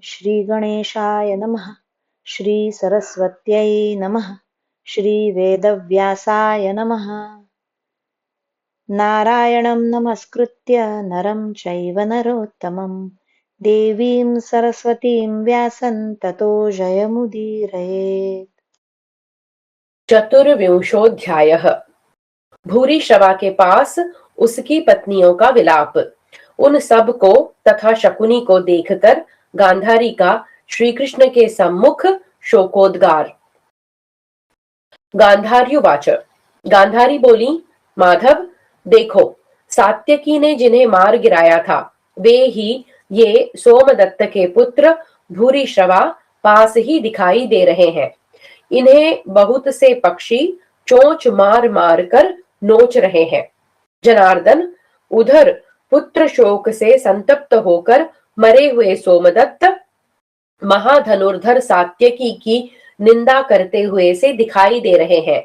श्रीगणेशाय नमः। श्रीसरस्वत्यै नमः। श्रीवेदव्यासाय नमः। नारायणं नमस्कृत्य नरं चैव नरोत्तमं देवीं सरस्वतीं व्यासं ततो जयमुदीरयेत्। चतुर्विंशोऽध्यायः। भूरिश्रवा के पास उसकी पत्नियों का विलाप। उन सब को तथा शकुनी को देखकर गांधारी का श्री कृष्ण के सम्मुख शोकोद्गार। गांधार्युवाच। गांधारी बोली, माधव देखो, सात्यकी ने जिन्हें मार गिराया था वे ही ये सोमदत्त के पुत्र भूरिश्रवा पास ही दिखाई दे रहे हैं। इन्हें बहुत से पक्षी चोंच मार मार कर नोच रहे हैं। जनार्दन, उधर पुत्र शोक से संतप्त होकर मरे हुए सोमदत्त महाधनुर्धर सात्यकी की निंदा करते हुए से दिखाई दे रहे हैं।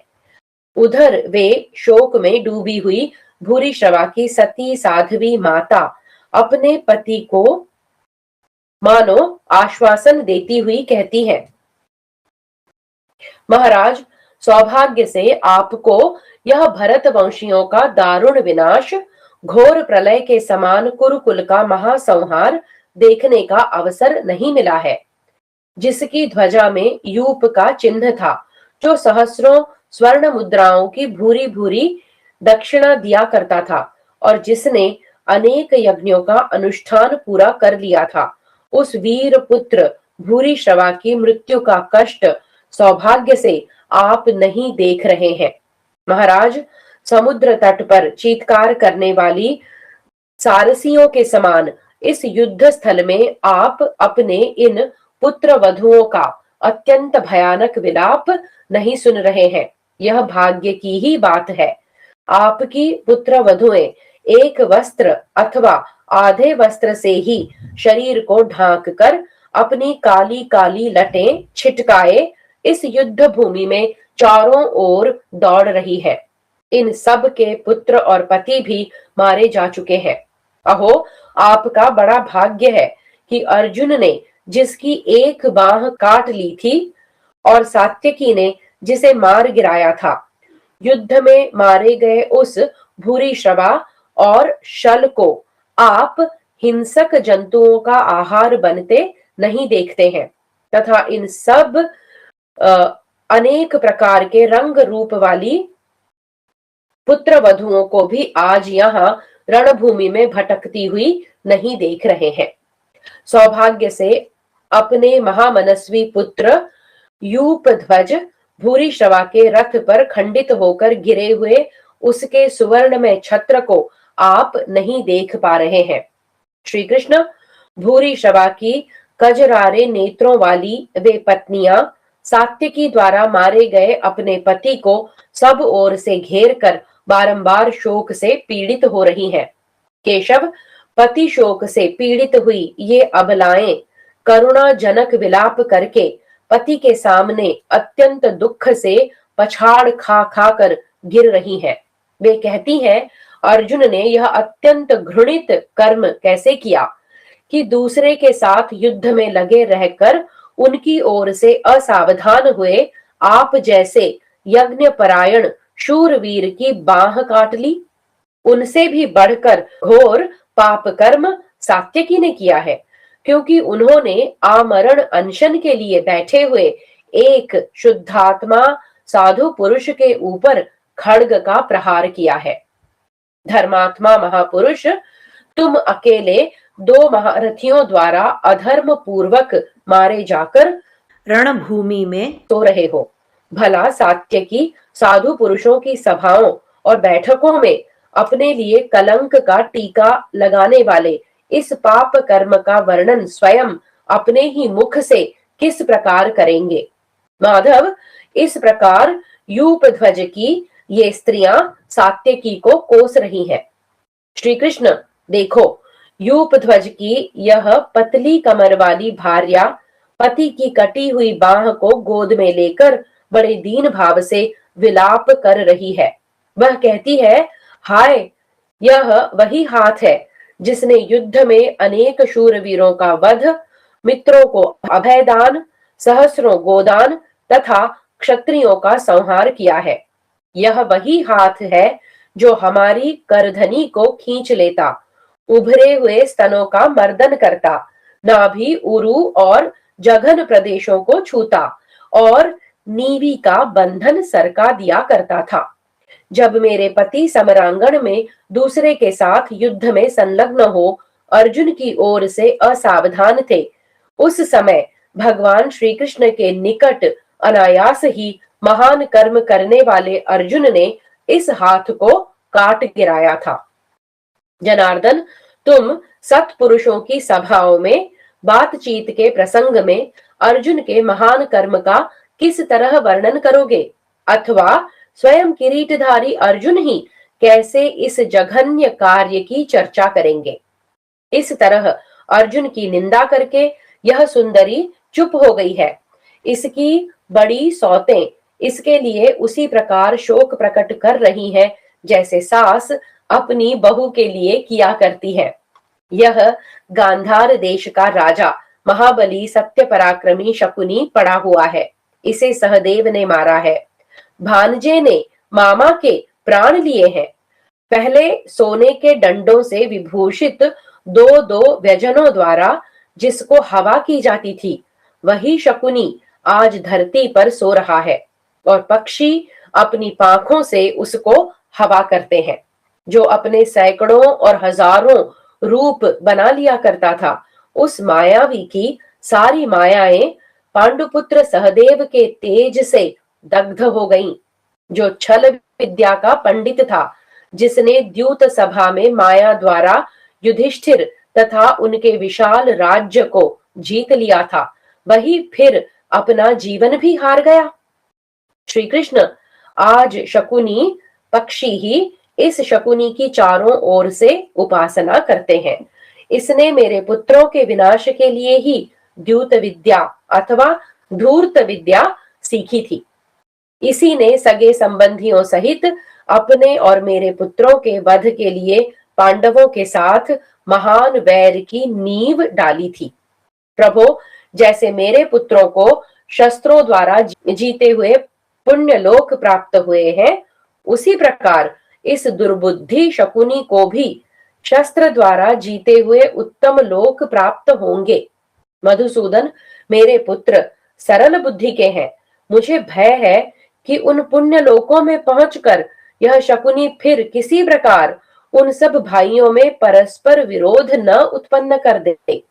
उधर वे शोक में डूबी हुई भूरिश्रवा की सती साध्वी माता अपने पति को मानो आश्वासन देती हुई कहती है, महाराज, सौभाग्य से आपको यह भरत वंशियों का दारुण विनाश, घोर प्रलय के समान कुरुकुल का महासंहार देखने का अवसर नहीं मिला है। जिसकी ध्वजा में यूप का चिन्ह था, जो सहस्रों स्वर्ण मुद्राओं की भूरी भूरी दक्षिणा दिया करता था और जिसने अनेक यज्ञों का अनुष्ठान पूरा कर लिया था, उस वीर पुत्र भूरिश्रवा की मृत्यु का कष्ट सौभाग्य से आप नहीं देख रहे हैं। महाराज, समुद्र तट पर चीत्कार करने वाली सारसियों के समान इस युद्ध स्थल में आप अपने इन पुत्र वधुओं का अत्यंत भयानक विलाप नहीं सुन रहे हैं। यह भाग्य की ही बात है। आपकी पुत्र वधुएं एक वस्त्र अथवा आधे वस्त्र से ही शरीर को ढांक कर अपनी काली काली लटें छिटकाए इस युद्ध भूमि में चारों ओर दौड़ रही है। इन सब के पुत्र और पति भी मारे जा चुके हैं। अहो, आपका बड़ा भाग्य है कि अर्जुन ने जिसकी एक बाह काट ली थी और सात्यकी ने जिसे मार गिराया था, युद्ध में मारे गए उस भूरिश्रवा और शल को आप हिंसक जंतुओं का आहार बनते नहीं देखते हैं तथा इन सब अनेक प्रकार के रंग रूप वाली पुत्र वधुओं को भी आज यहाँ रणभूमि में भटकती हुई नहीं देख रहे हैं। सौभाग्य से अपने महामनस्वी पुत्र यूप ध्वज भूरिश्रवा के रथ पर खंडित होकर गिरे हुए उसके सुवर्ण में छत्र को आप नहीं देख पा रहे हैं। श्री कृष्ण, भूरिश्रवा की कजरारे नेत्रों वाली वे पत्नियां सात्यकी द्वारा मारे गए अपने पति को सब ओर से घेर कर बारंबार शोक से पीड़ित हो रही हैं। केशव, पति शोक से पीड़ित हुई ये अबलाएं करुणाजनक विलाप करके पति के सामने अत्यंत दुख से पछाड़ खा खा कर गिर रही हैं। वे कहती हैं, अर्जुन ने यह अत्यंत घृणित कर्म कैसे किया कि दूसरे के साथ युद्ध में लगे रहकर उनकी ओर से असावधान हुए आप जैसे यज्ञ परायण शूरवीर की बाह काट ली। उनसे भी बढ़कर घोर पाप कर्म सात्यकी ने किया है, क्योंकि उन्होंने आमरण अनशन के लिए बैठे हुए एक शुद्धात्मा साधु पुरुष के ऊपर खड्ग का प्रहार किया है। धर्मात्मा महापुरुष, तुम अकेले 2 महारथियों द्वारा अधर्म पूर्वक मारे जाकर रणभूमि में सो रहे हो। भला सात्यकी साधु पुरुषों की सभाओं और बैठकों में अपने लिए कलंक का टीका लगाने वाले इस पाप कर्म का वर्णन स्वयं अपने ही मुख से किस प्रकार करेंगे। माधव, इस प्रकार यूप ध्वज की ये स्त्रियां सात्यकी को कोस रही हैं। श्री कृष्ण, देखो, यूप ध्वज की यह पतली कमर वाली भार्या पति की कटी हुई बाह को गोद में लेकर बड़े दीन भाव से विलाप कर रही है। वह कहती है, हाय, यह वही हाथ है जिसने युद्ध में अनेक शूरवीरों का वध मित्रों को अभयदान, सहस्रों गोदान तथा क्षत्रियों का संहार किया है। यह वही हाथ है जो हमारी करधनी को खींच लेता, उभरे हुए स्तनों का मर्दन करता, नाभि, उरु और जघन प्रदेशों को छूता और नीवी का बंधन सरका दिया करता था। जब मेरे पति समरांगण में दूसरे के साथ युद्ध में संलग्न हो अर्जुन की ओर से असावधान थे, उस समय भगवान श्री कृष्ण के निकट अनायास ही महान कर्म करने वाले अर्जुन ने इस हाथ को काट गिराया था। जनार्दन, तुम सत्पुरुषों की सभाओं में बातचीत के प्रसंग में अर्जुन के महान कर्म का किस तरह वर्णन करोगे, अथवा स्वयं किरीटधारी अर्जुन ही कैसे इस जघन्य कार्य की चर्चा करेंगे। इस तरह अर्जुन की निंदा करके यह सुंदरी चुप हो गई है। इसकी बड़ी सौतें इसके लिए उसी प्रकार शोक प्रकट कर रही हैं जैसे सास अपनी बहू के लिए किया करती है। यह गांधार देश का राजा महाबली सत्य पराक्रमी शकुनी पड़ा हुआ है। इसे सहदेव ने मारा है। भांजे ने मामा के प्राण लिए हैं। पहले सोने के डंडों से विभूषित दो दो व्यजनों द्वारा जिसको हवा की जाती थी, वही शकुनी आज धरती पर सो रहा है और पक्षी अपनी पांखों से उसको हवा करते हैं। जो अपने सैकड़ों और हजारों रूप बना लिया करता था, उस मायावी की सारी मायाएं पांडुपुत्र सहदेव के तेज से दग्ध हो गईं। जो छल विद्या का पंडित था, जिसने द्यूत सभा में माया द्वारा युधिष्ठिर तथा उनके विशाल राज्य को जीत लिया था, वही फिर अपना जीवन भी हार गया। श्री कृष्ण, आज शकुनी पक्षी ही इस शकुनी की चारों ओर से उपासना करते हैं। इसने मेरे पुत्रों के विनाश के लिए ही द्यूत विद्या अथवा धूर्त विद्या सीखी थी। इसी ने सगे संबंधियों सहित अपने और मेरे पुत्रों के वध के लिए पांडवों के साथ महान वैर की नींव डाली थी। प्रभो, जैसे मेरे पुत्रों को शस्त्रों द्वारा जीते हुए पुण्य लोक प्राप्त हुए हैं, उसी प्रकार इस दुर्बुद्धि शकुनी को भी शस्त्र द्वारा जीते हुए उत्तम लोक प्राप्त होंगे। मधुसूदन, मेरे पुत्र सरल बुद्धि के हैं। मुझे भय है कि उन पुण्य लोकों में पहुंचकर यह शकुनी फिर किसी प्रकार उन सब भाइयों में परस्पर विरोध न उत्पन्न कर दे।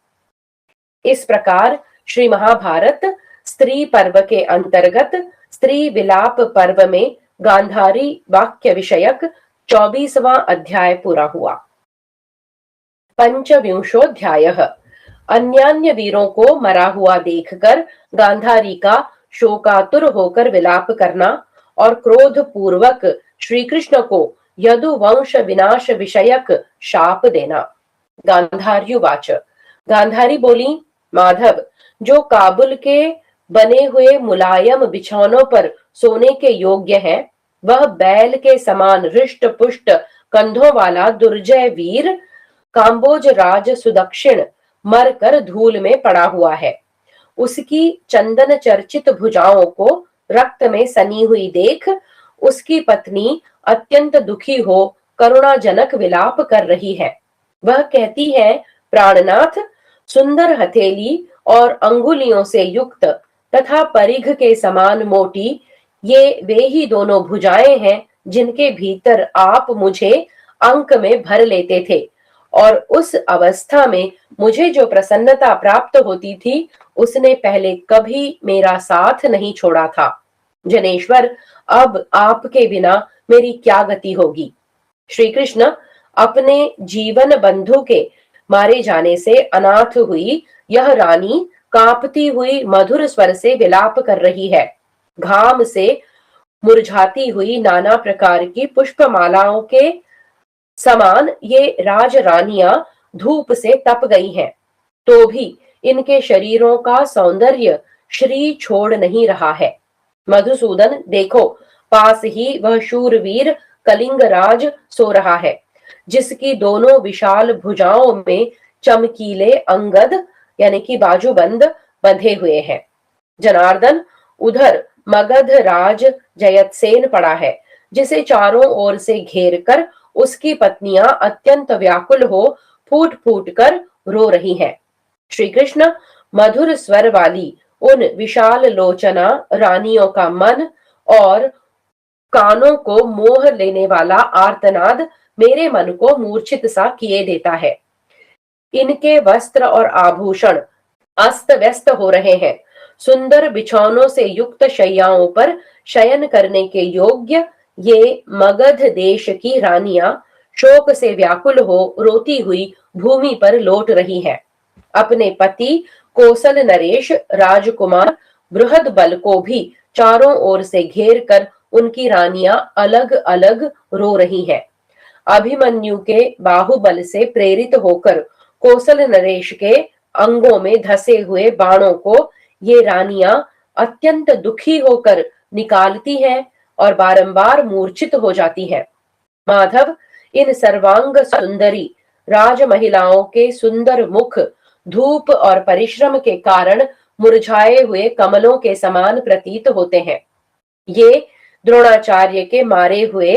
इस प्रकार श्री महाभारत स्त्री पर्व के अंतर्गत स्त्री विलाप पर्व में गांधारी वाक्य विषयक 24वां अध्याय पूरा हुआ। पंचविंशोऽध्यायः। अन्यान्य वीरों को मरा हुआ देखकर गांधारी का शोकातुर होकर विलाप करना और क्रोध पूर्वक श्री कृष्ण को यदुवंश विनाश विषयक शाप देना। गांधार्युवाच। गांधारी बोली, माधव, जो काबुल के बने हुए मुलायम बिछौनों पर सोने के योग्य है, वह बैल के समान हृष्ट पुष्ट कंधों वाला दुर्जय वीर काम्बोज राज सुदक्षिण मरकर धूल में पड़ा हुआ है। उसकी चंदन चर्चित भुजाओं को रक्त में सनी हुई देख उसकी पत्नी अत्यंत दुखी हो करुणाजनक विलाप कर रही है। वह कहती है, प्राणनाथ, सुंदर हथेली और अंगुलियों से युक्त तथा परिघ के समान मोटी ये वे ही दोनों भुजाएं हैं जिनके भीतर आप मुझे अंक में भर लेते थे, और उस अवस्था में मुझे जो प्रसन्नता प्राप्त होती थी उसने पहले कभी मेरा साथ नहीं छोड़ा था। जनेश्वर, अब आपके बिना मेरी क्या गति होगी। श्री कृष्ण, अपने जीवन बंधु के मारे जाने से अनाथ हुई यह रानी कांपती हुई मधुर स्वर से विलाप कर रही है। घाम से मुरझाती हुई नाना प्रकार की पुष्पमालाओं के समान ये राज रानियां धूप से तप गई हैं, तो भी इनके शरीरों का सौंदर्य श्री छोड़ नहीं रहा है। मधुसूदन, देखो, पास ही वह शूरवीर कलिंगराज सो रहा है, जिसकी दोनों विशाल भुजाओं में चमकीले अंगद यानी कि बाजूबंद बंधे हुए हैं। जनार्दन उधर मगध राज जयतसेन पड़ा है, जिसे चारों ओर से घेर कर उसकी पत्नियां अत्यंत व्याकुल हो फूट फूट कर रो रही हैं। श्री कृष्ण मधुर स्वर वाली उन विशाल लोचना रानियों का मन और कानों को मोह लेने वाला आर्तनाद मेरे मन को मूर्छित सा किए देता है। इनके वस्त्र और आभूषण अस्त व्यस्त हो रहे हैं। सुंदर बिछौनों से युक्त शैयाओं पर शयन करने के योग्य ये मगध देश की रानियां शोक से व्याकुल हो रोती हुई भूमि पर लौट रही हैं। अपने पति कौशल नरेश राजकुमार बृहद बल को भी चारों ओर से घेर कर उनकी रानियां अलग अलग रो रही हैं। अभिमन्यु के बाहुबल से प्रेरित होकर कौशल नरेश के अंगों में धसे हुए बाणों को ये रानियां अत्यंत दुखी होकर निकालती हैं और बारंबार मूर्छित हो जाती हैं। माधव, इन सर्वांग सुंदरी राज महिलाओं के सुंदर मुख धूप और परिश्रम के कारण मुरझाए हुए कमलों के समान प्रतीत होते हैं। ये द्रोणाचार्य के मारे हुए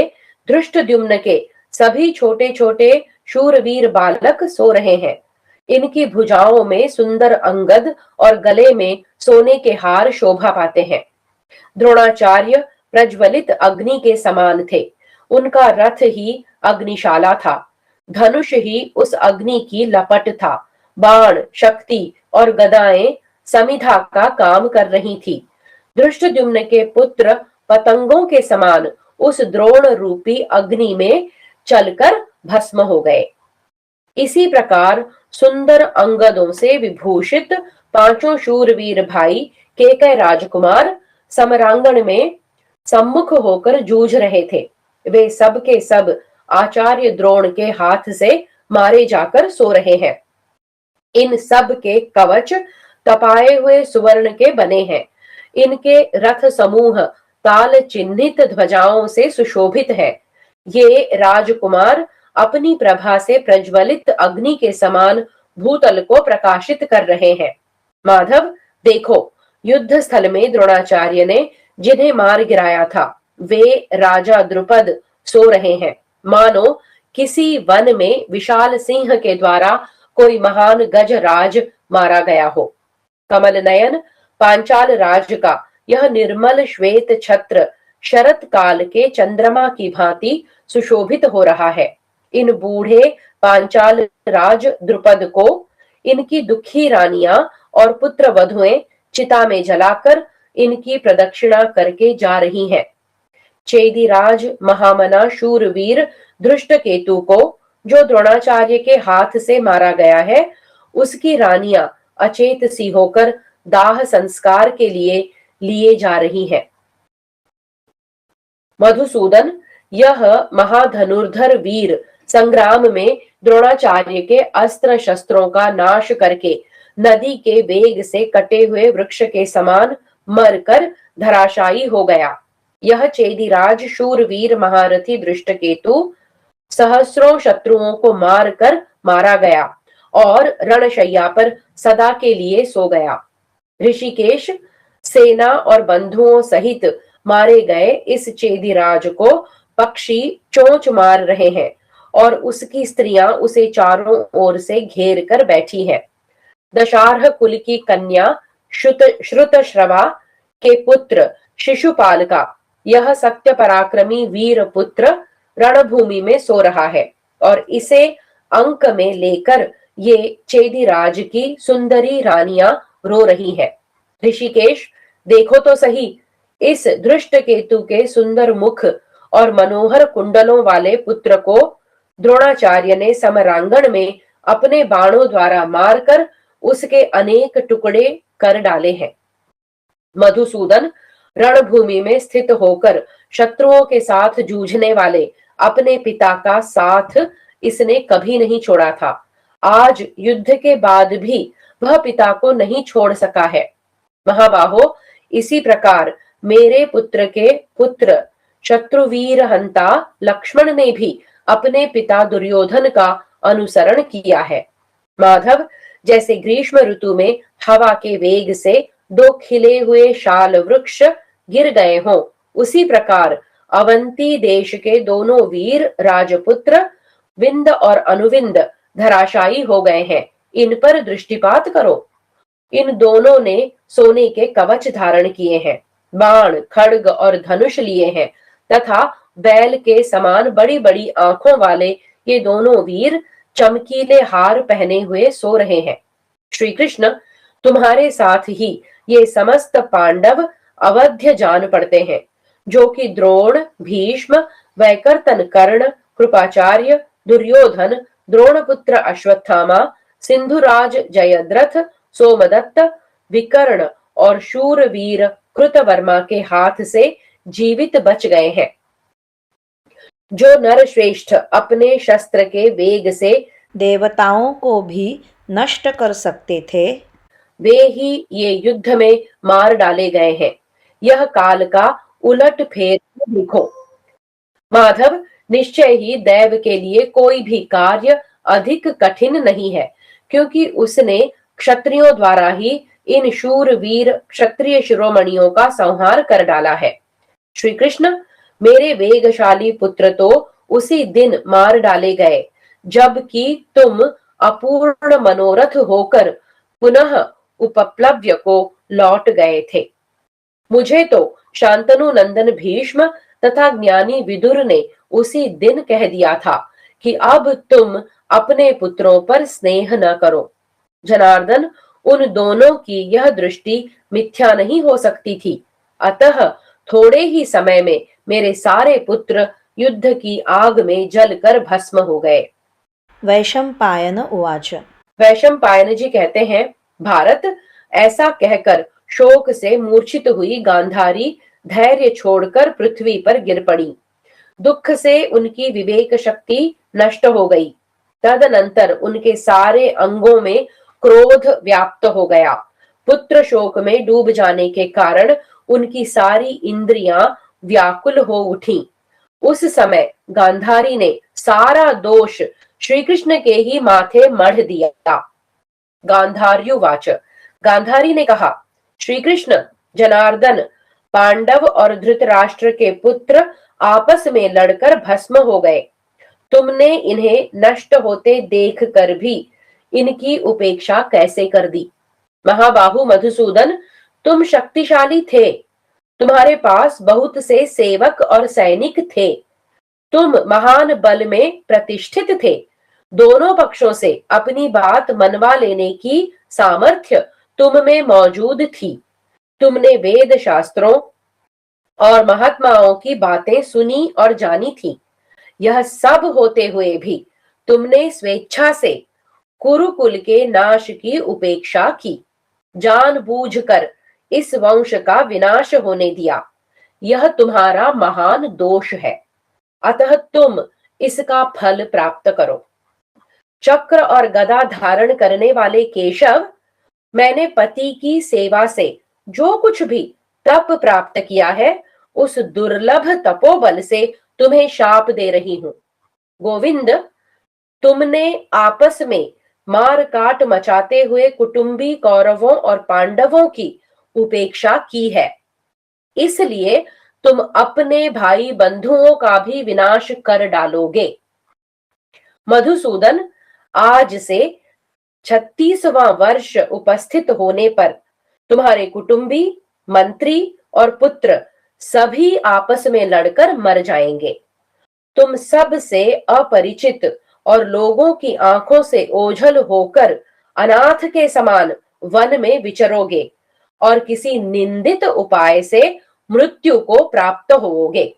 धृष्टद्युम्न के सभी छोटे छोटे शूरवीर बालक सो रहे हैं। इनकी भुजाओं में सुंदर अंगद और गले में सोने के हार शोभा पाते हैं। द्रोणाचार्य प्रज्वलित अग्नि के समान थे। उनका रथ ही अग्निशाला था, धनुष ही उस अग्नि की लपट था। बाण, शक्ति और गदाएं समिधा का काम कर रही थी। धृष्टद्युम्न के पुत्र पतंगों के समान उस द्रोण रूपी अग्नि में चलकर भस्म हो गए। इसी प्रकार सुंदर अंगदों से विभूषित पांचों शूरवीर भाई केकय राजकुमार समरांगण में सम्मुख होकर जूझ रहे थे। वे सब के सब आचार्य द्रोण के हाथ से मारे जाकर सो रहे हैं। इन सब के कवच तपाए हुए सुवर्ण के बने हैं। इनके रथ समूह ताल चिन्हित ध्वजाओं से सुशोभित है। ये राजकुमार अपनी प्रभा से प्रज्वलित अग्नि के समान भूतल को प्रकाशित कर रहे हैं। माधव, देखो, युद्ध स्थल में द्रोणाचार्य ने जिन्हें मार गिराया था वे राजा द्रुपद सो रहे हैं, मानो किसी वन में विशाल सिंह के द्वारा कोई महान गजराज मारा गया हो। कमल नयन पांचाल राज का यह निर्मल श्वेत छत्र शरत काल के चंद्रमा की भांति सुशोभित हो रहा है। इन बूढ़े पांचाल राज द्रुपद को इनकी दुखी रानियां और पुत्र वधुएं चिता में जलाकर इनकी प्रदक्षिणा करके जा रही हैं। चेदिराज महामना शूरवीर धृष्टकेतु को जो द्रोणाचार्य के हाथ से मारा गया है, उसकी रानियां अचेत सी होकर दाह संस्कार के लिए जा रही हैं। मधुसूदन, यह महाधनुर्धर वीर संग्राम में द्रोणाचार्य के अस्त्र शस्त्रों का नाश करके नदी के वेग से कटे हुए वृक्ष के समान मरकर धराशायी हो गया। यह चेदिराज शूरवीर महारथी दृष्टकेतु सहस्रों शत्रुओं को मारकर मारा गया और रणशैया पर सदा के लिए सो गया। ऋषिकेश सेना और बंधुओं सहित मारे गए इस चेदिराज को पक्षी चोंच मार रहे हैं और उसकी स्त्रियां उसे चारों ओर से घेर कर बैठी हैं। दशार्ह कुल की कन्या श्रुतश्रवा के पुत्र शिशुपाल का यह सत्य पराक्रमी वीर पुत्र रणभूमि में सो रहा है और इसे अंक में लेकर ये चेदिराज की सुंदरी रानियां रो रही हैं। ऋषिकेश, देखो तो सही, इस धृष्टकेतु के सुंदर मुख और मनोहर कुंडलों वाले पुत्र को द्रोणाचार्य ने समरांगण में अपने बाणों द्वारा मारकर उसके अनेक टुकड़े कर डाले हैं। मधुसूदन, रणभूमि में स्थित होकर शत्रुओं के साथ जूझने वाले अपने पिता का साथ इसने कभी नहीं छोड़ा था। आज युद्ध के बाद भी वह पिता को नहीं छोड़ सका है। महाबाहो, इसी प्रकार मेरे पुत्र के पुत्र शत्रुवीर हंता लक्ष्मण ने भी अपने पिता दुर्योधन का अनुसरण किया है। माधव, जैसे ग्रीष्म ऋतु में हवा के वेग से दो खिले हुए शाल वृक्ष गिर गए हों, उसी प्रकार अवंती देश के दोनों वीर राजपुत्र विंद और अनुविंद धराशायी हो गए हैं। इन पर दृष्टिपात करो। इन दोनों ने सोने के कवच धारण किए हैं, बाण खड्ग और धनुष लिए हैं तथा बैल के समान बड़ी बड़ी आंखों वाले ये दोनों वीर चमकीले हार पहने हुए सो रहे हैं। श्री कृष्ण, तुम्हारे साथ ही ये समस्त पांडव अवध्य जान पड़ते हैं, जो कि द्रोण, भीष्म, वैकर्तन, कर्ण, कृपाचार्य, दुर्योधन, द्रोणपुत्र अश्वत्थामा, सिंधुराज जयद्रथ, सोमदत्त, विकर्ण और शूरवीर कृतवर्मा के हाथ से जीवित बच गए हैं। जो नरश्रेष्ठ अपने शस्त्र के वेग से देवताओं को भी नष्ट कर सकते थे, वे ही ये युद्ध में मार डाले गए हैं। यह काल का उलट फेर लिखो। माधव, निश्चय ही दैव के लिए कोई भी कार्य अधिक कठिन नहीं है, क्योंकि उसने क्षत्रियों द्वारा ही इन शूरवीर क्षत्रिय शिरोमणियों का संहार कर डाला है। श्री कृष्ण, मेरे वेगशाली पुत्र तो उसी दिन मार डाले गए जबकि तुम अपूर्ण मनोरथ होकर पुनः उपप्लव्य को लौट गए थे। मुझे तो शांतनु नंदन भीष्म तथा ज्ञानी विदुर ने उसी दिन कह दिया था कि अब तुम अपने पुत्रों पर स्नेह न करो। जनार्दन, उन दोनों की यह दृष्टि मिथ्या नहीं हो सकती थी। अतः थोड़े ही समय में मेरे सारे पुत्र युद्ध की आग में जलकर भस्म हो गए। वैशंपायन उवाच। वैशंपायन जी कहते हैं, भारत, ऐसा कहकर शोक से मूर्छित हुई गांधारी धैर्य छोड़कर पृथ्वी पर गिर पड़ी। दुख से उनकी विवेक शक्ति नष्ट हो गई। तदनंतर उनके सारे अंगों में क्रोध व्याप्त हो गया। पुत्र शोक में डूब जाने के कारण उनकी सारी इंद्रियां व्याकुल हो उठी। उस समय गांधारी ने सारा दोष श्री कृष्ण के ही माथे मढ़ दिया। गांधार्युवाच। गांधारी ने कहा, श्री कृष्ण, जनार्दन, पांडव और धृतराष्ट्र के पुत्र आपस में लड़कर भस्म हो गए। तुमने इन्हें नष्ट होते देख कर भी इनकी उपेक्षा कैसे कर दी? महाबाहु मधुसूदन, तुम शक्तिशाली थे, तुम्हारे पास बहुत से सेवक और सैनिक थे, तुम महान बल में प्रतिष्ठित थे, दोनों पक्षों से अपनी बात मनवा लेने की सामर्थ्य तुम में मौजूद थी। तुमने वेद शास्त्रों और महात्माओं की बातें सुनी और जानी थी। यह सब होते हुए भी तुमने स्वेच्छा से कुरुकुल के नाश की उपेक्षा की, जानबूझकर इस वंश का विनाश होने दिया। यह तुम्हारा महान दोष है, अतः तुम इसका फल प्राप्त करो। चक्र और गदा धारण करने वाले केशव, मैंने पति की सेवा से जो कुछ भी तप प्राप्त किया है, उस दुर्लभ तपोबल से तुम्हें शाप दे रही हूं। गोविंद, तुमने आपस में मार काट मचाते हुए कुटुंबी कौरवों और पांडवों की उपेक्षा की है, इसलिए तुम अपने भाई बंधुओं का भी विनाश कर डालोगे। मधुसूदन, आज से 36वां वर्ष उपस्थित होने पर तुम्हारे कुटुंबी, मंत्री और पुत्र सभी आपस में लड़कर मर जाएंगे। तुम सब से अपरिचित और लोगों की आंखों से ओझल होकर अनाथ के समान वन में विचरोगे और किसी निंदित उपाय से मृत्यु को प्राप्त होोगे।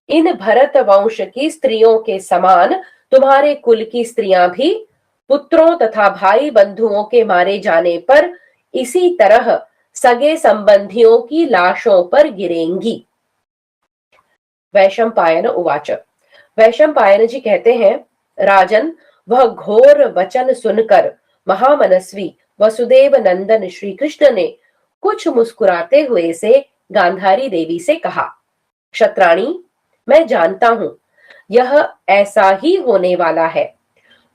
इन भरत वंश की स्त्रियों के समान तुम्हारे कुल की स्त्रियां भी पुत्रों तथा भाई बंधुओं के मारे जाने पर इसी तरह सगे संबंधियों की लाशों पर गिरेंगी। वैशंपायन उवाच। वैशंपायन जी कहते हैं, राजन, वह घोर वचन सुनकर महामनस्वी वसुदेव नंदन श्री कृष्ण ने कुछ मुस्कुराते हुए से गांधारी देवी से कहा, क्षत्राणी, मैं जानता हूं यह ऐसा ही होने वाला है।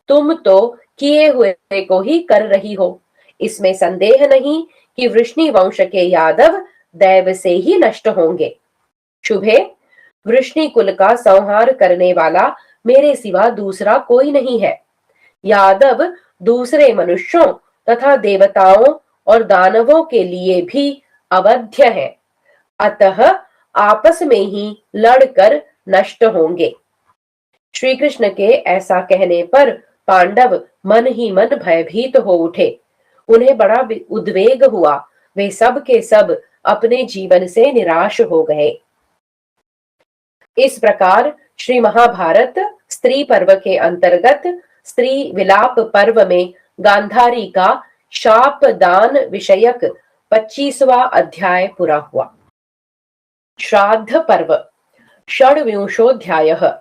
तुम तो किए हुए को ही कर रही हो। इसमें संदेह नहीं कि वृष्णि वंश के यादव दैव से ही नष्ट होंगे। शुभे, वृष्णि कुल का संहार करने वाला मेरे सिवा दूसरा कोई नहीं है। यादव दूसरे मनुष्यों तथा देवताओं और दानवों के लिए भी अवध्य है, अतः आपस में ही लड़कर नष्ट होंगे। श्री कृष्ण के ऐसा कहने पर पांडव मन ही मन भयभीत हो उठे। उन्हें बड़ा उद्वेग हुआ। वे सब के सब अपने जीवन से निराश हो गए। इस प्रकार श्री महाभारत स्त्री पर्व के अंतर्गत स्त्री विलाप पर्व में गांधारी का शाप दान विषयक 25वां अध्याय पूरा हुआ। श्राद्ध पर्व षड्विंशोऽध्यायः।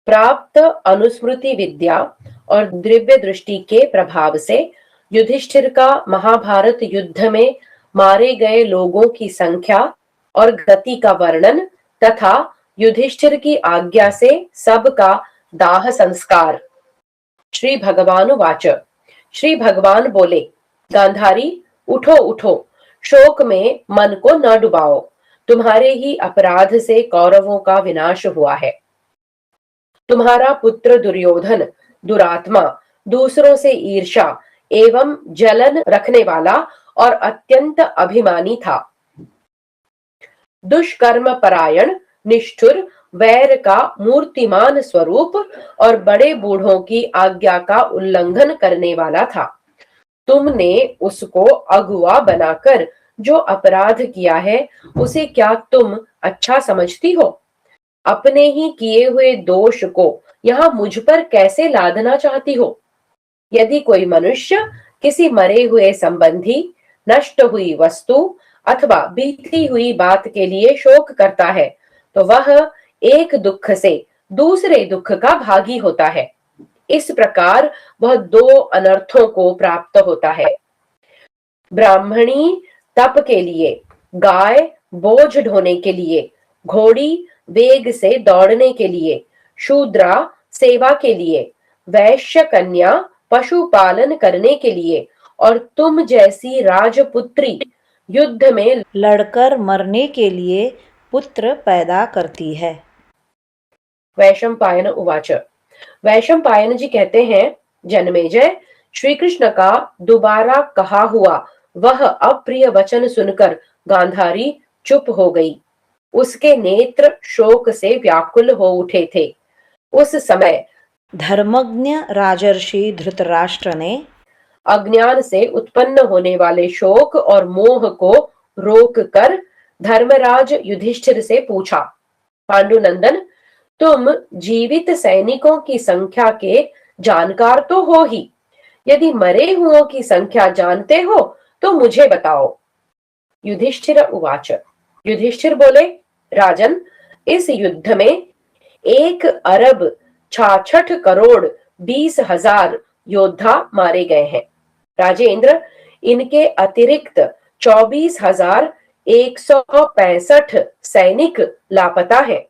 प्राप्त अनुस्मृति विद्या और दिव्य दृष्टि के प्रभाव से युधिष्ठिर का महाभारत युद्ध में मारे गए लोगों की संख्या और गति का वर्णन तथा युधिष्ठिर की आज्ञा से सबका दाह संस्कार। श्री भगवान वाच। श्री भगवान बोले, गांधारी उठो उठो, शोक में मन को न डुबाओ। तुम्हारे ही अपराध से कौरवों का विनाश हुआ है। तुम्हारा पुत्र दुर्योधन दुरात्मा, दूसरों से ईर्ष्या एवं जलन रखने वाला और अत्यंत अभिमानी था। दुष्कर्म परायण, निष्ठुर, वैर का मूर्तिमान स्वरूप और बड़े बूढ़ों की आज्ञा का उल्लंघन करने वाला था। तुमने उसको अगुआ बनाकर जो अपराध किया है उसे क्या तुम अच्छा समझती हो? अपने ही किए हुए दोष को यहाँ मुझ पर कैसे लादना चाहती हो? यदि कोई मनुष्य किसी मरे हुए संबंधी, नष्ट हुई वस्तु अथवा बीती हुई बात के लिए शोक करता है तो वह एक दुख से दूसरे दुख का भागी होता है। इस प्रकार वह दो अनर्थों को प्राप्त होता है। ब्राह्मणी तप के लिए, गाय बोझ ढोने के लिए, घोड़ी वेग से दौड़ने के लिए, शूद्रा सेवा के लिए, वैश्य कन्या पशुपालन करने के लिए और तुम जैसी राजपुत्री युद्ध में लड़कर मरने के लिए पुत्र पैदा करती है। वैशंपायन उवाच। वैशंपायन जी कहते हैं, जन्मेजय, श्री कृष्ण का दोबारा कहा हुआ वह अप्रिय वचन सुनकर गांधारी चुप हो गई। उसके नेत्र शोक से व्याकुल हो उठे थे। उस समय धर्मज्ञ राजर्षि धृतराष्ट्र ने अज्ञान से उत्पन्न होने वाले शोक और मोह को रोककर धर्मराज युधिष्ठिर से पूछा, पांडुनंदन, तुम जीवित सैनिकों की संख्या के जानकार तो हो ही। यदि मरे हुओं की संख्या जानते हो तो मुझे बताओ। युधिष्ठिर उवाच। युधिष्ठिर बोले, राजन, इस युद्ध में 1 अरब 66 करोड़ 20,000 योद्धा मारे गए हैं। राजेंद्र, इनके अतिरिक्त 24,165 सैनिक लापता है।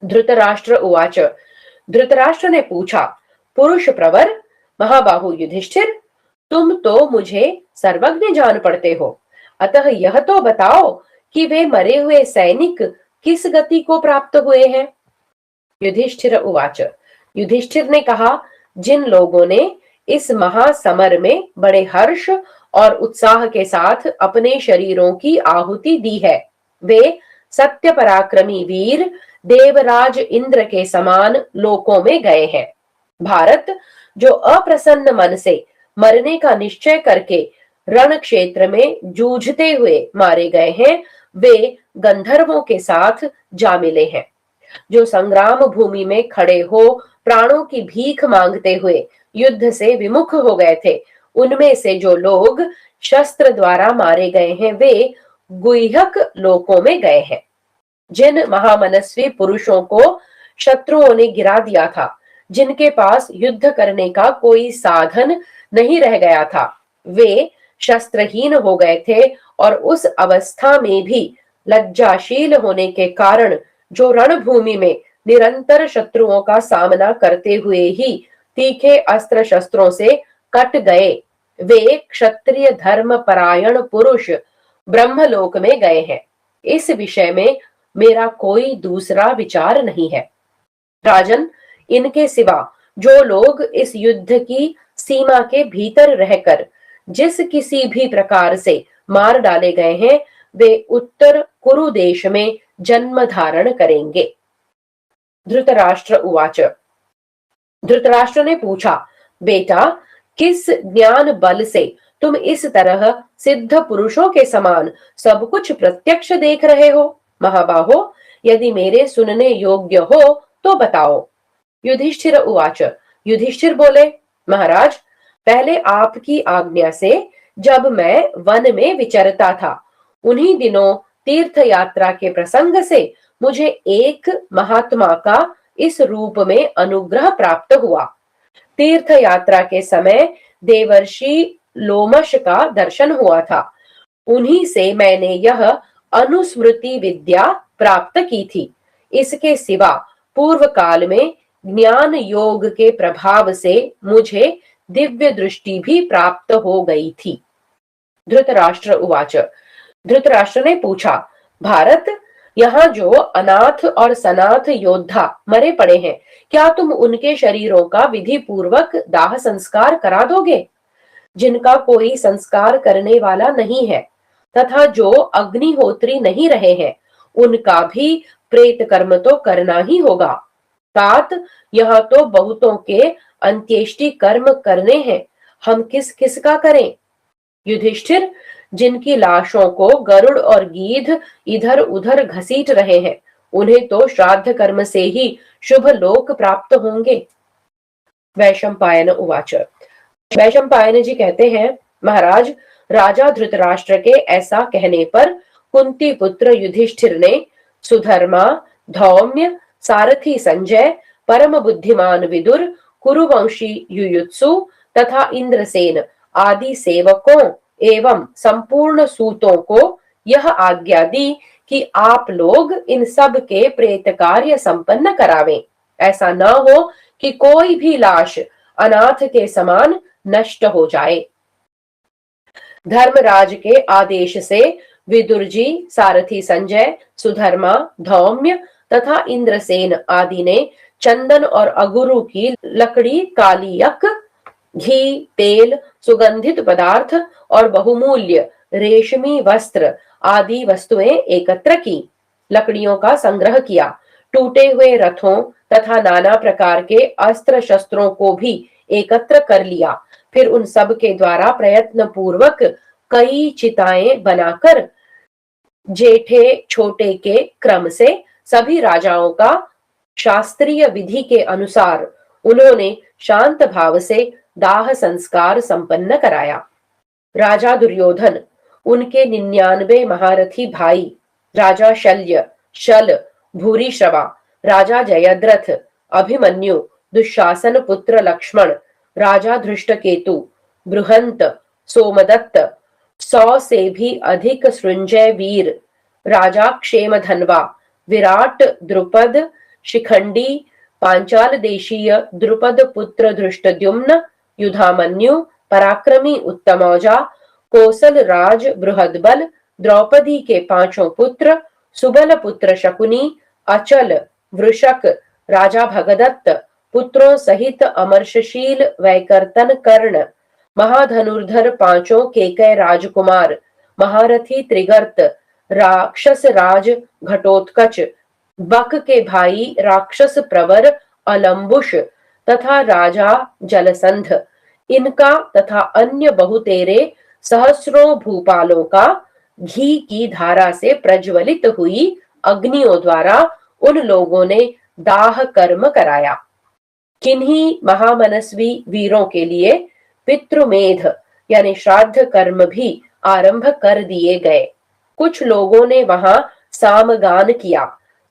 धृतराष्ट्र उवाच। धृतराष्ट्र ने पूछा, पुरुष प्रवर महाबाहु युधिष्ठिर, तुम तो मुझे सर्वज्ञ जान पड़ते हो, अतः यह तो बताओ कि वे मरे हुए सैनिक किस गति को प्राप्त हुए हैं। युधिष्ठिर उवाच। युधिष्ठिर ने कहा, जिन लोगों ने इस महासमर में बड़े हर्ष और उत्साह के साथ अपने शरीरों की आहुति दी है, वे सत्य पराक्रमी वीर देवराज इंद्र के समान लोकों में गए हैं। भारत जो अप्रसन्न मन से मरने का निश्चय करके रण क्षेत्र में जूझते हुए मारे गए हैं, वे गंधर्वों के साथ जा मिले हैं। जो संग्राम भूमि में खड़े हो प्राणों की भीख मांगते हुए युद्ध से विमुख हो गए थे, उनमें से जो लोग शस्त्र द्वारा मारे गए हैं वे गुह्यक लोकों में गए हैं। जिन महामनस्वी पुरुषों को शत्रुओं ने गिरा दिया था, जिनके पास युद्ध करने का कोई साधन नहीं रह गया था, वे शस्त्रहीन हो गए थे और उस अवस्था में भी लज्जाशील होने के कारण जो रणभूमि में निरंतर शत्रुओं का सामना करते हुए ही तीखे अस्त्र शस्त्रों से कट गए। वे क्षत्रिय धर्म परायण पुरुष ब्रह्मलोक में गए हैं। इस विषय में मेरा कोई दूसरा विचार नहीं है। राजन, इनके सिवा जो लोग इस युद्ध की सीमा के भीतर रहकर जिस किसी भी प्रकार से मार डाले गए हैं, वे उत्तर कुरु देश में जन्म धारण करेंगे। धृतराष्ट्र उवाच। धृतराष्ट्र ने पूछा, बेटा, किस ज्ञान बल से तुम इस तरह सिद्ध पुरुषों के समान सब कुछ प्रत्यक्ष देख रहे हो? महाबाहो, यदि मेरे सुनने योग्य हो तो बताओ। युधिष्ठिर उवाच। युधिष्ठिर बोले, महाराज, पहले आपकी आज्ञा से जब मैं वन में विचरता था, उन्हीं दिनों तीर्थ यात्रा के प्रसंग से मुझे एक महात्मा का इस रूप में अनुग्रह प्राप्त हुआ। तीर्थ यात्रा के समय देवर्षि लोमश का दर्शन हुआ था। उन्हीं से मैंने यह अनुस्मृति विद्या प्राप्त की थी। इसके सिवा पूर्व काल में ज्ञान योग के प्रभाव से मुझे दिव्य दृष्टि भी प्राप्त हो गई थी। धृतराष्ट्र उवाच। धृतराष्ट्र ने पूछा, भारत, यहाँ जो अनाथ और सनाथ योद्धा मरे पड़े हैं, क्या तुम उनके शरीरों का विधि पूर्वक दाह संस्कार करा दोगे? जिनका कोई संस्कार करने वाला नहीं है तथा जो अग्निहोत्री नहीं रहे हैं, उनका भी प्रेत कर्म तो करना ही होगा। तात, यहाँ तो बहुतों के अंत्येष्टि कर्म करने हैं, हम किस किस का करें? युधिष्ठिर, जिनकी लाशों को गरुड़ और गीध इधर उधर घसीट रहे हैं, उन्हें तो श्राद्ध कर्म से ही शुभ लोक प्राप्त होंगे। वैशंपायन उवाच। वैशंपायन जी कहते हैं, महाराज, राजा धृतराष्ट्र के ऐसा कहने पर कुंती पुत्र युधिष्ठिर ने सुधर्मा, धौम्य, सारथी संजय, परम बुद्धिमान विदुर, कुरुवंशी युयुत्सु तथा इंद्रसेन आदि सेवकों एवं संपूर्ण सूतों को यह आज्ञा दी कि आप लोग इन सब के प्रेत कार्य संपन्न करावें। ऐसा न हो कि कोई भी लाश अनाथ के समान नष्ट हो जाए। धर्मराज के आदेश से विदुर जी, सारथी संजय, सुधर्मा, धौम्य तथा इंद्रसेन आदि ने चंदन और अगुरु की लकड़ी, कालियक, घी, तेल, सुगंधित पदार्थ और बहुमूल्य रेशमी वस्त्र आदि वस्तुएं एकत्र की। लकड़ियों का संग्रह किया, टूटे हुए रथों तथा नाना प्रकार के अस्त्र शस्त्रों को भी एकत्र कर लिया। फिर उन सब के द्वारा प्रयत्न पूर्वक कई चिताएं बनाकर जेठे छोटे के क्रम से सभी राजाओं का शास्त्रीय विधि के अनुसार उन्होंने शांत भाव से दाह संस्कार संपन्न कराया। राजा दुर्योधन, उनके 99 महारथी भाई, राजा शल्य, शल, भूरिश्रवा, राजा जयद्रथ, अभिमन्यु, दुशासन पुत्र लक्ष्मण, राजा धृष्टकेतु, बृहंत, सोमदत्त, 100 से भी अधिक सृंजय वीर, राजा क्षेमधनवा, विराट द्रुपद, शिखंडी, पांचाल देशीय द्रुपद पुत्र धृष्टद्युम्न, युधामन्यु, पराक्रमी उत्तमौजा, कोसल राज बृहदबल, द्रौपदी के 5 पुत्र, सुबल पुत्र शकुनी, अचल, वृषक, राजा भगदत्त, पुत्रों सहित अमर्षशील वैकर्तन कर्ण, महाधनुर्धर 5 केकय राजकुमार, महारथी त्रिगर्त, राक्षस राज घटोत्कच, बक के भाई राक्षस प्रवर अलम्बुश तथा राजा जलसंध, इनका तथा अन्य बहुतेरे सहस्रों भूपालों का घी की धारा से प्रज्वलित हुई अग्नियों द्वारा उन लोगों ने दाह कर्म कराया। किन्हीं महामनस्वी वीरों के लिए पितृमेध यानी श्राद्ध कर्म भी आरंभ कर दिए गए। कुछ लोगों ने वहां सामगान किया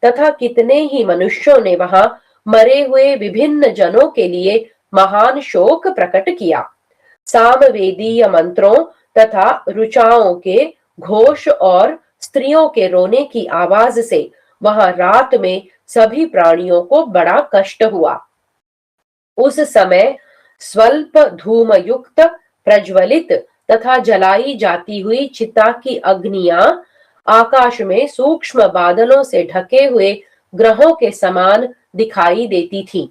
तथा कितने ही मनुष्यों ने वहां मरे हुए विभिन्न जनों के लिए महान शोक प्रकट किया। सामवेदीय मंत्रों तथा ऋचाओं के घोष और स्त्रियों के रोने की आवाज से वहां रात में सभी प्राणियों को बड़ा कष्ट हुआ। उस समय स्वल्प धूम युक्त प्रज्वलित तथा जलाई जाती हुई चिता की अग्नियां आकाश में सूक्ष्म बादलों से ढके हुए ग्रहों के समान दिखाई देती थीं।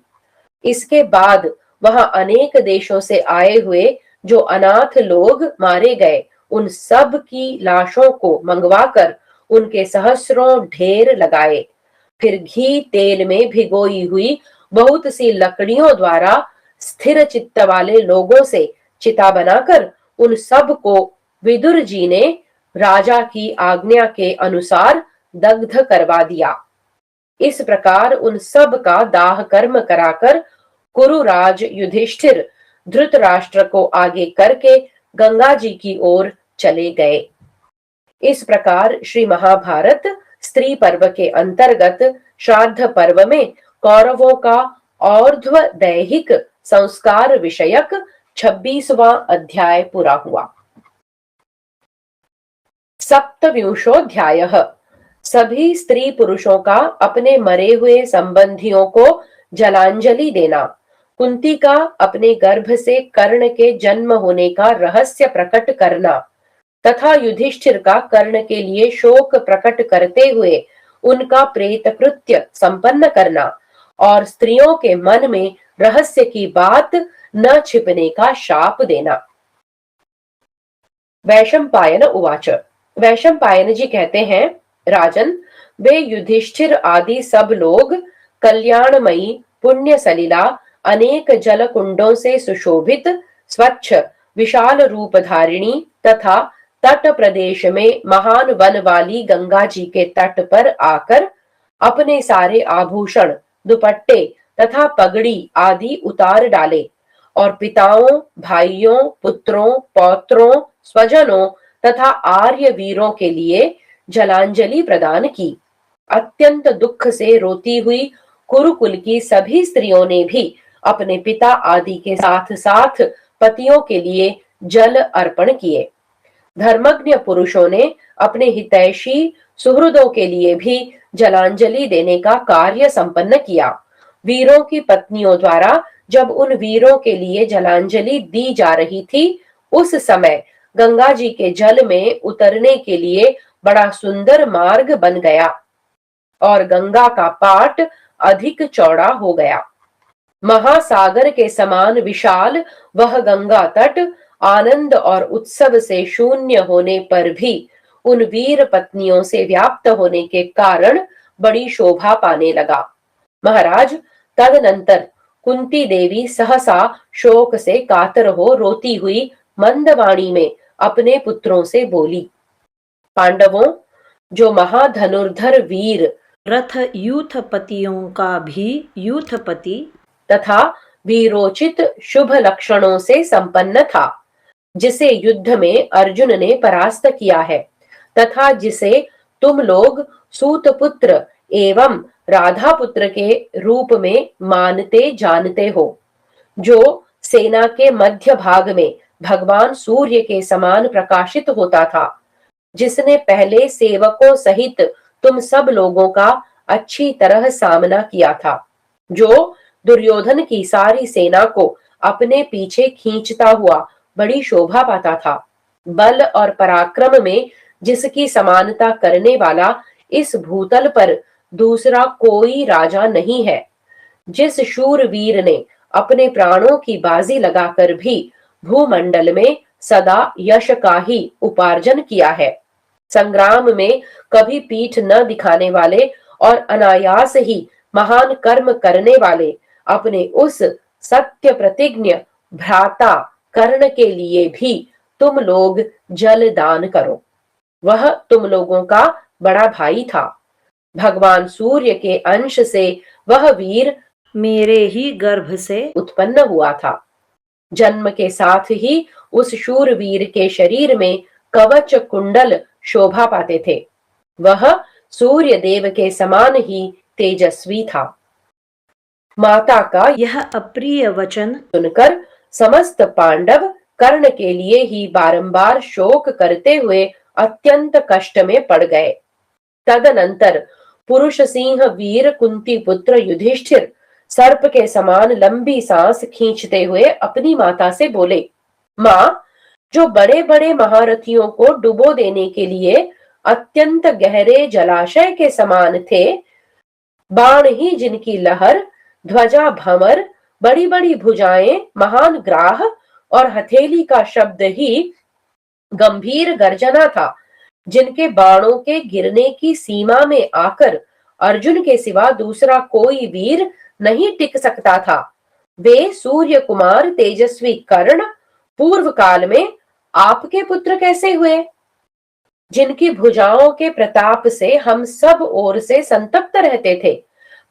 इसके बाद वहां अनेक देशों से आए हुए जो अनाथ लोग मारे गए, उन सब की लाशों को मंगवाकर उनके सहस्रों ढेर लगाए। फिर घी तेल में भिगोई हुई बहुत सी लकड़ियों द्वारा स्थिर चित्त वाले लोगों से चिता बनाकर उन सब को विदुर जी ने राजा की आज्ञा के अनुसार दग्ध करवा दिया। इस प्रकार उन सब का दाह कर्म कराकर कुरुराज युधिष्ठिर धृतराष्ट्र को आगे करके गंगा जी की ओर चले गए। इस प्रकार श्री महाभारत स्त्री पर्व के अंतर्गत श्राद्ध पर्व में कौरवों का और्ध्व दैहिक संस्कार विषयक 26वां अध्याय पूरा हुआ। सप्तविंशोऽध्यायः सभी स्त्री पुरुषों का अपने मरे हुए संबंधियों को जलांजलि देना। कुंती का अपने गर्भ से कर्ण के जन्म होने का रहस्य प्रकट करना तथा युधिष्ठिर का कर्ण के लिए शोक प्रकट करते हुए उनका प्रेत कृत्य संपन्न करना और स्त्रियों के मन में रहस्य की बात न छिपने का शाप देना। वैशंपायन उवाच। वैशंपायन जी कहते हैं, राजन, वे युधिष्ठिर आदि सब लोग कल्याणमयी पुण्य सलिला अनेक जल कुंडों से सुशोभित स्वच्छ विशाल रूप धारिणी तथा तट प्रदेश में महान वन वाली गंगा जी के तट पर आकर अपने सारे आभूषण, दुपट्टे तथा पगड़ी आदि उतार डाले और पिताओं, भाइयों, पुत्रों, पौत्रों, स्वजनों तथा आर्य वीरों के लिए जलांजलि प्रदान की। अत्यंत दुख से रोती हुई कुरुकुल की सभी स्त्रियों ने भी अपने पिता आदि के साथ साथ पतियों के लिए जल अर्पण किए। धर्मज्ञ पुरुषों ने अपने हितैषी सुहृदों के लिए भी जलांजलि देने का कार्य संपन्न किया। वीरों की पत्नियों द्वारा जब उन वीरों के लिए जलांजलि दी जा रही थी, उस समय गंगा जी के जल में उतरने के लिए बड़ा सुंदर मार्ग बन गया और गंगा का पाट अधिक चौड़ा हो गया। महासागर के समान विशाल वह गंगा तट आनंद और उत्सव से शून्य होने पर भी उन वीर पत्नियों से व्याप्त होने के कारण बड़ी शोभा पाने लगा। महाराज, तदनंतर कुंती देवी सहसा शोक से कातर हो रोती हुई मंदवाणी में अपने पुत्रों से बोली, पांडवों, जो महाधनुर्धर वीर रथ यूथपतियों का भी यूथपति तथा वीरोचित शुभ लक्षणों से संपन्न था, जिसे युद्ध में अर्जुन ने परास्त किया है तथा जिसे तुम लोग सूतपुत्र एवं राधा पुत्र के रूप में मानते जानते हो, जो सेना के मध्य भाग में भगवान सूर्य के समान प्रकाशित होता था, जिसने पहले सेवकों सहित तुम सब लोगों का अच्छी तरह सामना किया था, जो दुर्योधन की सारी सेना को अपने पीछे खींचता हुआ बड़ी शोभा पाता था। बल और पराक्रम में जिसकी समानता करने वाला इस भूतल पर दूसरा कोई राजा नहीं है। जिस शूर वीर ने अपने प्राणों की बाजी लगाकर भी भूमंडल में सदा यश का ही उपार्जन किया है, संग्राम में कभी पीठ न दिखाने वाले और अनायास ही महान कर्म करने वाले अपने उस सत्य प्रतिज्ञ भ्राता कर्ण के लिए भी तुम लोग जल दान करो। वह तुम लोगों का बड़ा भाई था। भगवान सूर्य के अंश से वह वीर मेरे ही गर्भ से उत्पन्न हुआ था। जन्म के साथ ही उस शूरवीर के शरीर में कवच कुंडल शोभा पाते थे। वह सूर्य देव के समान ही तेजस्वी था। माता का यह अप्रिय वचन सुनकर समस्त पांडव कर्ण के लिए ही बारंबार शोक करते हुए अत्यंत कष्ट में पड़ गए। तदनंतर पुरुष सिंह वीर कुंती पुत्र युधिष्ठिर सर्प के समान लंबी सांस खींचते हुए अपनी माता से बोले, माँ, जो बड़े बड़े महारथियों को डुबो देने के लिए अत्यंत गहरे जलाशय के समान थे, बाण ही जिनकी लहर, ध्वजा भंवर, बड़ी बड़ी भुजाएं, महान ग्राह और हथेली का शब्द ही गंभीर गर्जना था, जिनके बाणों के गिरने की सीमा में आकर अर्जुन के सिवा दूसरा कोई वीर नहीं टिक सकता था, वे सूर्य कुमार तेजस्वी कर्ण पूर्व काल में आपके पुत्र कैसे हुए, जिनकी भुजाओं के प्रताप से हम सब ओर से संतप्त रहते थे।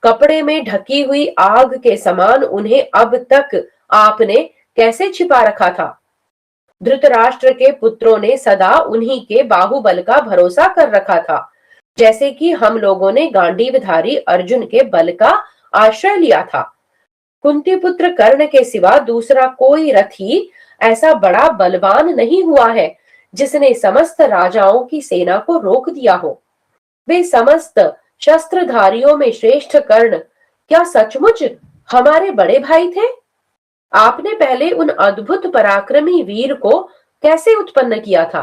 कपड़े में ढकी हुई आग के समान उन्हें अब तक आपने कैसे छिपा रखा था। धृतराष्ट्र के पुत्रों ने सदा उन्हीं के बाहुबल का भरोसा कर रखा था, जैसे कि हम लोगों ने गांडीवधारी अर्जुन के बल का आश्रय लिया था। कुंती पुत्र कर्ण के सिवा दूसरा कोई रथी ऐसा बड़ा बलवान नहीं हुआ है, जिसने समस्त राजाओं की सेना को रोक दिया हो। वे समस्त शस्त्रधारियों में श्रेष्ठ कर्ण क्या सचमुच हमारे बड़े भाई थे? आपने पहले उन अद्भुत पराक्रमी वीर को कैसे उत्पन्न किया था?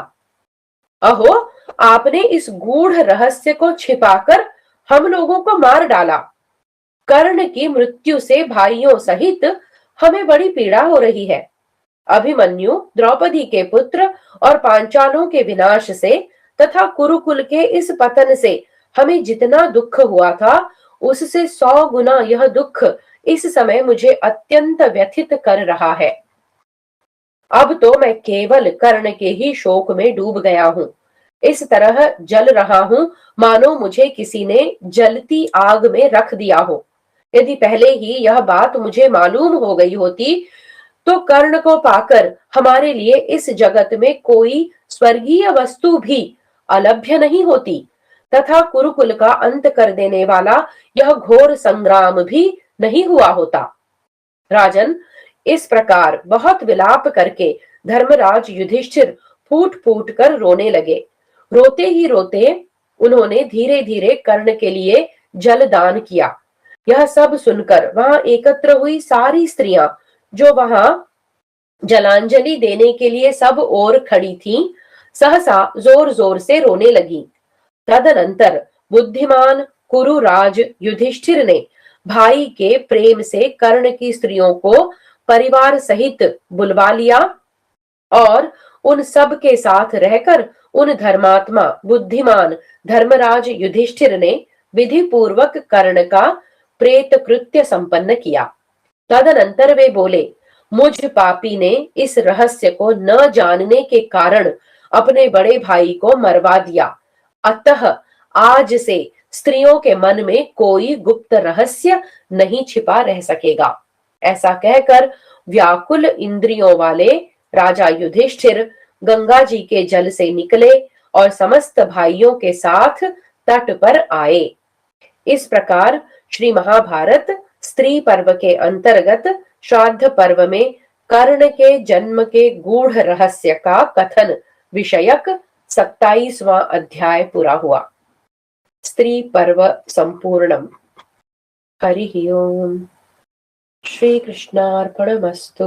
अहो, आपने इस गूढ़ रहस्य को छिपाकर हम लोगों को मार डाला। कर्ण की मृत्यु से भाइयों सहित हमें बड़ी पीड़ा हो रही है। अभिमन्यु, द्रौपदी के पुत्र और पांचालों के विनाश से तथा कुरुकुल के इस पतन से हमें जितना दुख हुआ था, उससे 100 गुना यह दुख इस समय मुझे अत्यंत व्यथित कर रहा है। अब तो मैं केवल कर्ण के ही शोक में डूब गया हूँ। इस तरह जल रहा हूँ मानो मुझे किसी ने जलती आग में रख दिया हो। यदि पहले ही यह बात मुझे मालूम हो गई होती तो कर्ण को पाकर हमारे लिए इस जगत में कोई स्वर्गीय वस्तु भी अलभ्य नहीं होती, तथा कुरुकुल का अंत कर देने वाला यह घोर संग्राम भी नहीं हुआ होता। राजन, इस प्रकार बहुत विलाप करके धर्मराज युधिष्ठिर फूट फूट कर रोने लगे। रोते ही रोते उन्होंने धीरे धीरे कर्ण के लिए जल दान किया। यह सब सुनकर वहां एकत्र हुई सारी स्त्रियां, जो वहां जलांजलि देने के लिए सब ओर खड़ी थीं, सहसा जोर जोर से रोने लगी। तदनंतर बुद्धिमान कुरुराज युधिष्ठिर ने भाई के प्रेम से कर्ण की स्त्रियों को परिवार सहित बुलवा लिया और उन सब के साथ रहकर उन धर्मात्मा बुद्धिमान धर्मराज युधिष्ठिर ने विधि पूर्वक कर्ण का प्रेत कृत्य संपन्न किया। तदनंतर वे बोले, मुझ पापी ने इस रहस्य को न जानने के कारण अपने बड़े भाई को मरवा दिया, अतः आज से स्त्रियों के मन में कोई गुप्त रहस्य नहीं छिपा रह सकेगा। ऐसा कहकर व्याकुल इंद्रियों वाले राजा युधिष्ठिर गंगा जी के जल से निकले और समस्त भाइयों के साथ तट पर आए। इस प्रकार श्री महाभारत स्त्री पर्व के अंतर्गत श्राद्ध पर्व में कर्ण के जन्म के गूढ़ रहस्य का कथन विषयक 27वां अध्याय पूरा हुआ। स्त्री पर्व संपूर्णम। हरि ओम। श्री कृष्णार्पणमस्तु।